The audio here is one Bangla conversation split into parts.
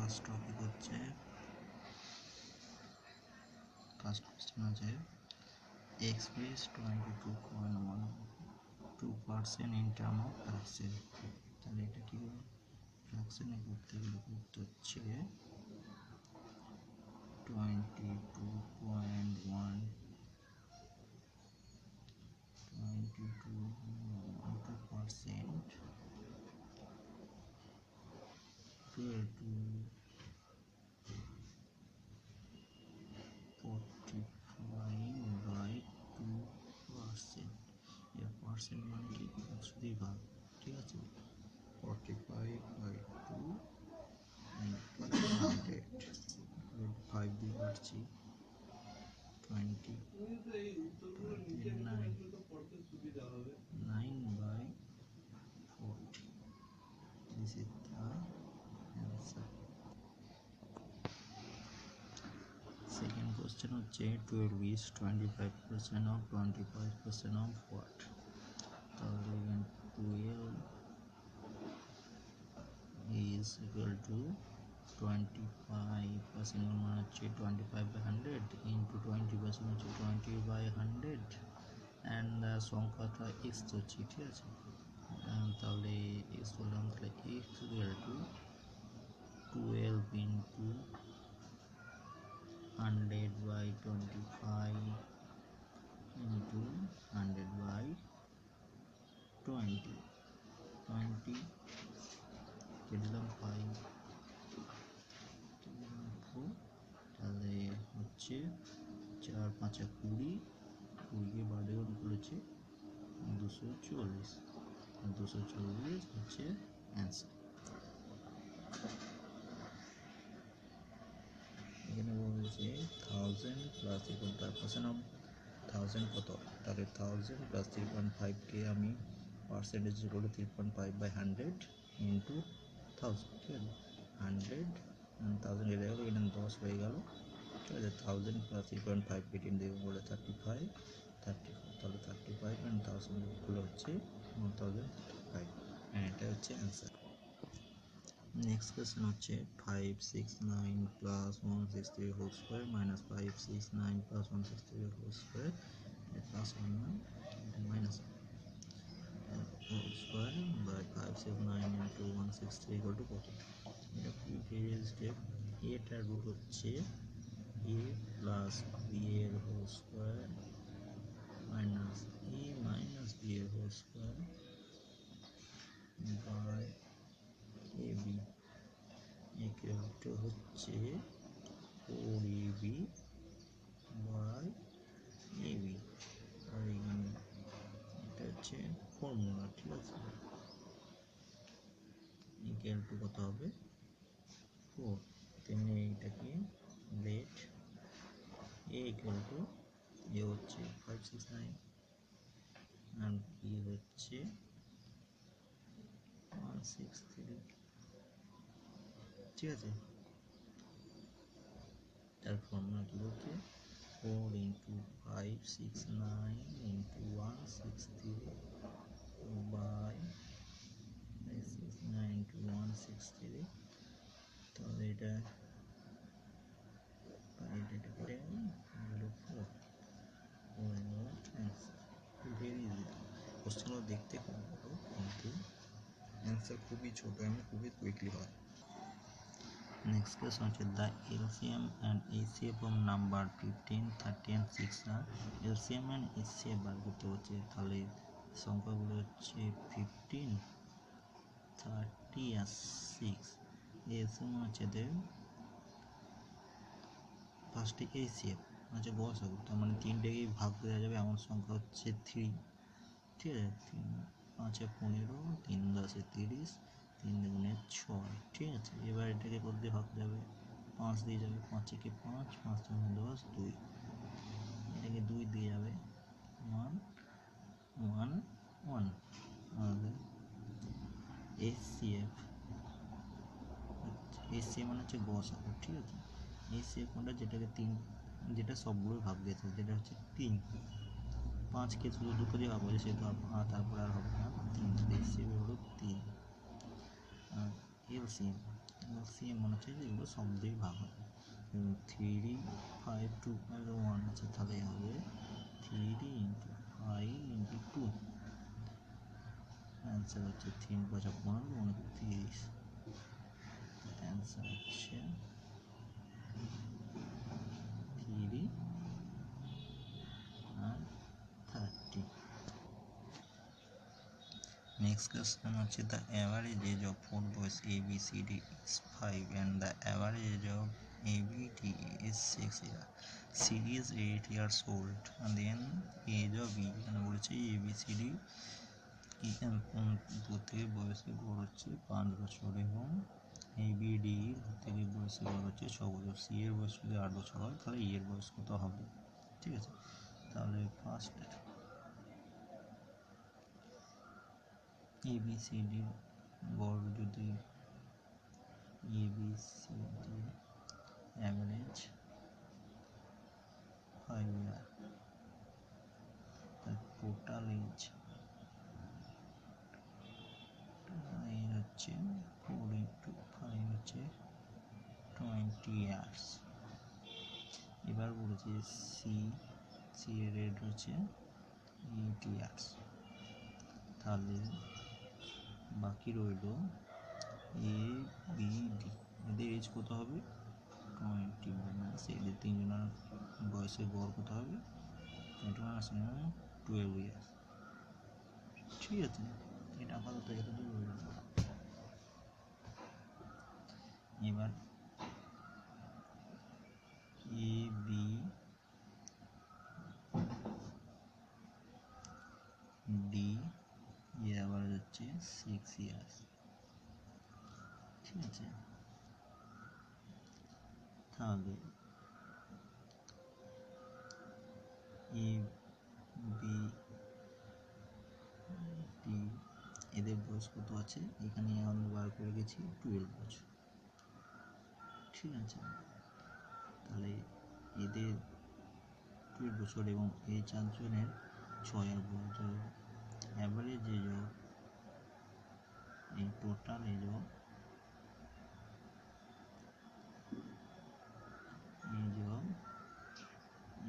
ফার্স্ট টপিক হচ্ছে ফার্স্ট কোশ্চেন আছে express 22.12% in term of fraction। তাহলে এটা কি হবে, ফ্র্যাকশনে করতে গেলে করতে হচ্ছে 22.12% equal to 45/2%। এর পার্সেন্ট মানে কি, 100 ভাগ, ঠিক আছে। 45/2 5 দিয়ে কাটছি 20 9/40। This is the answer. Second question হচ্ছে 12 is 25% of 25% of what? তাহলে 12 is equal to 25% মানে হচ্ছে 25/100 into 20% হচ্ছে 20/100 and সংখ্যাটা x হচ্ছে, ঠিক আছে। তাহলে x বললাম, তাহলে x equal to 12 into 100/25 into 100/20 দিলাম 5, তাহলে হচ্ছে 4×5 20, 20 বাড়ে করেছে 240 হচ্ছে অ্যান্সার। এখানে বলছে 1000 প্লাস 3.5% অফ 1000 কত, তাহলে 1000 প্লাস 3.5কে আমি পার্সেন্টেজ করে 3.5/100 ইন্টু 1000, ঠিক আছে। 100 1000 এর গেল, এখানে 10 হয়ে গেল, ঠিক আছে। 1000 প্লাস 3.5 কেটে দেবো বলে 35, তাহলে 35 and 1000 গুলো হচ্ছে 1035, এটা হচ্ছে অ্যান্সার। নেক্সট কোয়েশ্চেন হচ্ছে 569 plus 163 whole square minus 569 plus 163 whole square plus 1 minus whole square by 569 into 163 equal to কত। এটা খুবই ভেরি স্টেপ। এটার রুট হচ্ছে a প্লাস বি এর whole square minus a minus b এর whole square by ab equal to হচ্ছে 4ab বাই ab। আর এখানে এটা হচ্ছে ফর্মুলা, ঠিক আছে। ইকুয়াল টু কত হবে 4, তেমনি এইটাকে লেট a ইকুয়াল টু এ হচ্ছে 569 আর বি হচ্ছে 163, ঠিক আছে। তার ফর্মুলা কি হচ্ছে 4 into 569 into 163 by 569 into 163, তাহলে এটা কেটে গেল 4 ভেরি ইজি। কোশ্চেনগুলো দেখতে খুব বড় কিন্তু অ্যান্সার খুবই ছোট এবং খুবই কুইকলি হয়। নেক্সট কোয়েশ্চন হচ্ছে the LCM and HCF of number 15, 30 and 6 আর এলসিএম অ্যান্ড এইচসিএফ বার করতে হচ্ছে। তাহলে সংখ্যাগুলো হচ্ছে 15, 30 আর 6। এলসিএম হচ্ছে ফার্স্টে এইচসিএফ হচ্ছে গসাগু, তার মানে 3টেকেই ভাগ দেওয়া যাবে এমন সংখ্যা হচ্ছে 3, ঠিক আছে। 3×5 = 15, 3×10 = 30, 3×2 = 6, ঠিক আছে। এবার এটাকে কত দিয়ে ভাগ যাবে, 5 দিয়ে যাবে, 5×1 = 5, 5×3 = 10, 2, এটাকে 2 দিয়ে যাবে 1 1 1। আমাদের এইচসিএফ মানে হচ্ছে গসাগু, ঠিক আছে। এইচসিএফ কোনটা, যেটা সবগুলোই ভাগ দিয়েছে, যেটা হচ্ছে 3। 5কে শুধু 2 দিয়ে ভাগ হয়েছে, সেহেতু তারপরে আর হবে না, 3। এইচসিএফ হলো 3। আর এলসিএম এলসিএম মনে হচ্ছে যে এগুলো সব দিয়ে ভাগ হবে। 3 5 2 1 আছে, তাহলে হবে 3 ইন্টু 5 ইন্টু 2, অ্যান্সার হচ্ছে 3 5 15 29, অ্যান্সার হচ্ছে 3 আর 30। Next question হচ্ছে the average age of 4 boys ABCD is 5 and the average age of ABD is 6 years. C is 8 years old and then age of B এখানে বলেছে ABCD প্রত্যেকের বয়সের গড় হচ্ছে 5 বছর এবং ABD প্রত্যেকের বয়সের গড় হচ্ছে 6 বছর। C এর বয়স যদি 8 বছর হয় তাহলে E এর বয়স কত হবে? ঠিক আছে, তাহলে ফার্স্ট ABCD গড় যদি ABCD average 5 year, the total age হচ্ছে 4 into 5 হচ্ছে 20 years। এবার বলেছে C এর রেট হচ্ছে 8 years, তাহলে বাকি রইল ABD, এদের এজ কত হবে? 20 মাইনাস এদের তিনজনের বয়সের গড় কত হবে? 20 মাইনাস 12 ইয়ার্স। ঠিক আছে, এটা আপাতত এতদূর রইল। এবার ABD এর আবার হচ্ছে 6 ইয়ার্স। ঠিক আছে, তাহলে ABD এদের বয়স কত আছে? এখানে আমরা বার করে গেছি 12 বছর। ঠিক আছে, তাহলে এদের 12 বছর এবং এই চারজনের 6 বছর। অ্যাভারেজ এজ অফ এই total age of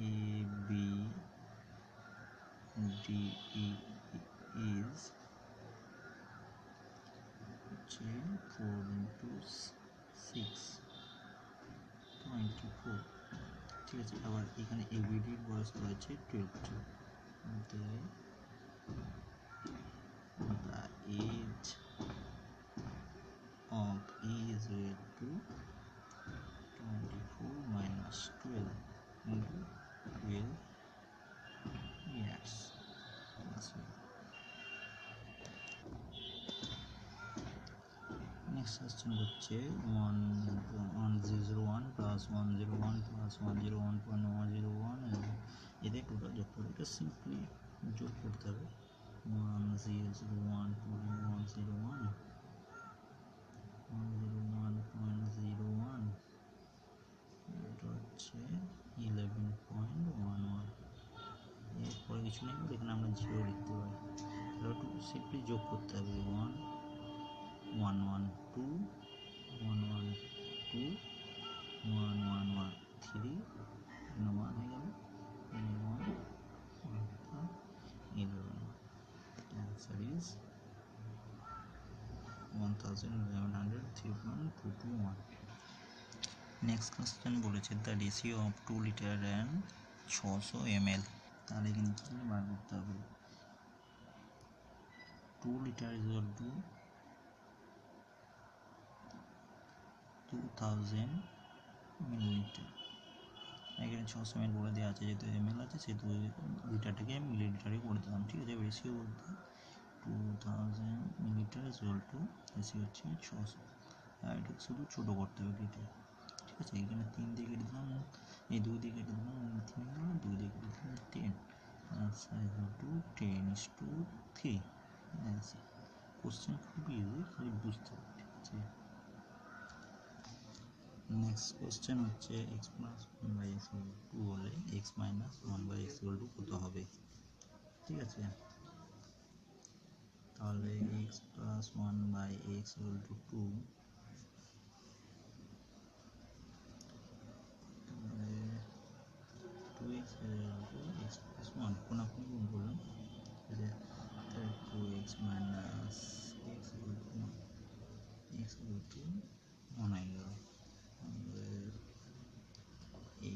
ABD is 4 into 6 24। ঠিক আছে, আবার এখানে ABDর বয়স রয়েছে 12 বছর। the age of E is equal to 24 minus 12 into 12 years. Next question হচ্ছে 101 প্লাস 101 প্লাস 101.101, এদের টোটাল যোগ করে এটা সিম্পলি যোগ করতে হবে। 101.101 101.01 এটা হচ্ছে 11.11। এরপরে কিছু নেই, এখানে আমরা 0 লিখতে পারি। তাহলে একটু সিম্পলি যোগ করতে হবে। 112 112 113 1 হয়ে গেল 11। Answer is 1103.221। নেক্সট কোশ্চেন বলেছে the ratio of 2 litre and 600 ml। তাহলে এখানে কি বার করতে হবে? 2 litre is equal to 2000 millilitre. এখানে 600 ml বলে দেওয়া আছে, যেহেতু ml আছে সেহেতু লিটারটাকে আমি মিলিলিটারে করে দিলাম। ঠিক আছে, রেশিও বলতে 2000 millilitre is equal to ratio হচ্ছে 600, আর এটাকে শুধু ছোটো করতে হবে লিটার। ঠিক আছে, এখানে 3 দিয়ে কেটে দিলাম, এই 2 দিয়ে কেটে দিলাম, 3 দিলাম, 2 দিয়ে কেটে দিলাম 10, answer equal to 10:3। Answer. Question খুব ইজি, খালি বুঝতে হবে। ঠিক আছে, নেক্সট কোশ্চেন হচ্ছে x plus 1/x equal to হলে x minus 1/x equal to কত হবে? ঠিক আছে, তাহলে x plus 1/x equal to 2, equal to 1 হয়ে গেল।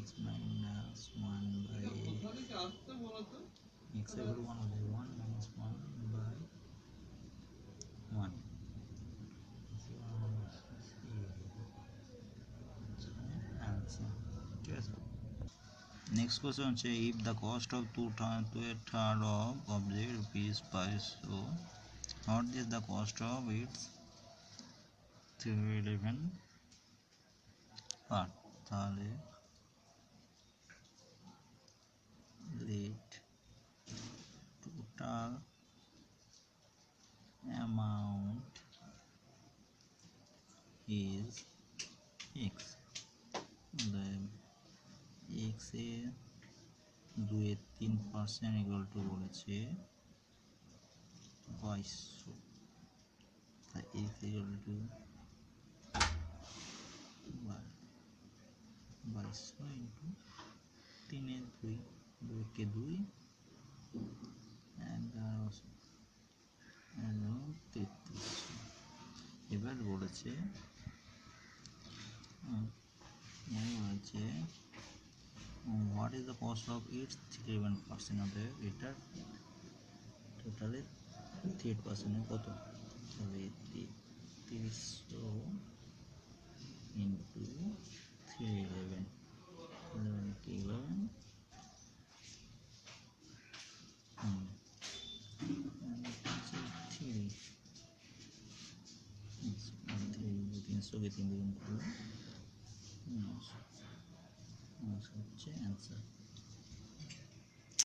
x minus 1 by x equal to 1 হলে 1 minus 1 by 1 answer। ঠিক আছে। নেক্সট কোয়েশ্চন হচ্ছে if the cost of two third of object rupees 500 what is the cost of its 311 part, তাহলে let total amount is x. X এর 2-3% ইকুয়াল টু বলেছে 2200, তাই এক্স ইকুয়াল টু 2200 ইন্টু 3 2 2 কে 2 1133। এবার বলেছে what is the cost of its 31% হবে, এটার টোটালের 3% কত, তাহলে 300 ইন্টু 311 11 300 কে 3 দ্বিগুণ করলে 900 হচ্ছে অ্যান্সার।